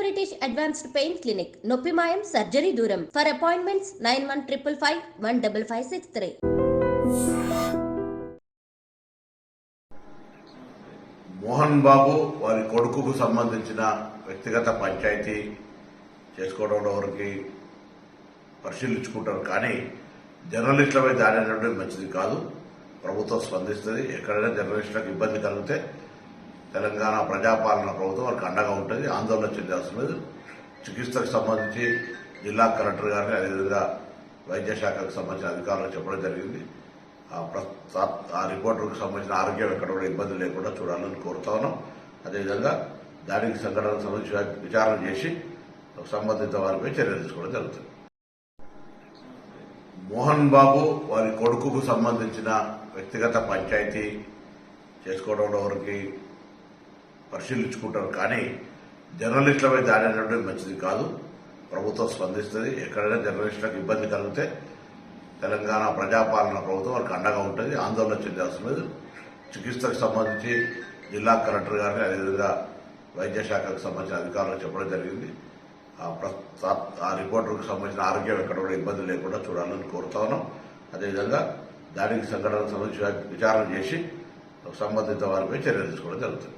British advanced pain clinic నొప్పి మాయం surgery దూరం ఫర్ అపాయింట్మెంట్స్ 9155515563. మోహన్ బాబు వారి కొడుకుకు సంబంధించిన వ్యక్తిగత పంచాయతీ చేసుకోవడంలో వారికి పరిశీలించుకుంటారు. కానీ జర్నలిస్టులపై దాడి అనేటువంటి మంచిది కాదు. ప్రభుత్వం స్పందిస్తుంది. ఎక్కడైనా జర్నలిస్టులకు ఇబ్బంది కలిగితే తెలంగాణ ప్రజాపాలన ప్రభుత్వం వారికి అండగా ఉంటుంది. ఆందోళన చెందాల్సిన లేదు. చికిత్సకు సంబంధించి జిల్లా కలెక్టర్ గారిని, అదేవిధంగా వైద్య శాఖకు సంబంధించిన అధికారులకు చెప్పడం జరిగింది. ఆ రిపోర్టర్కు సంబంధించిన ఆరోగ్యం ఎక్కడ కూడా ఇబ్బంది లేకుండా చూడాలని కోరుతా ఉన్నాం. అదేవిధంగా దానికి సంఘటనకు సంబంధించి విచారణ చేసి సంబంధిత వారిపై చర్యలు తీసుకోవడం జరుగుతుంది. మోహన్ బాబు వారి కొడుకుకు సంబంధించిన వ్యక్తిగత పంచాయతీ చేసుకోవడంలో వారికి పరిశీలించుకుంటారు. కానీ జర్నలిస్టులపై దాడి అనేటువంటి మంచిది కాదు. ప్రభుత్వం స్పందిస్తుంది. ఎక్కడైనా జర్నలిస్టులకు ఇబ్బంది కలిగితే తెలంగాణ ప్రజాపాలన ప్రభుత్వం వారికి అండగా ఉంటుంది. ఆందోళన చెందాల్సిన లేదు. చికిత్సకు సంబంధించి జిల్లా కలెక్టర్ గారిని, అదేవిధంగా వైద్య శాఖకు సంబంధించిన అధికారులకు చెప్పడం జరిగింది. ఆ రిపోర్టర్కు సంబంధించిన ఆరోగ్యం ఎక్కడ కూడా ఇబ్బంది లేకుండా చూడాలని కోరుతా ఉన్నాం. అదేవిధంగా దానికి సంఘటనకు సంబంధించి విచారణ చేసి సంబంధిత వారిపై చర్యలు తీసుకోవడం జరుగుతుంది.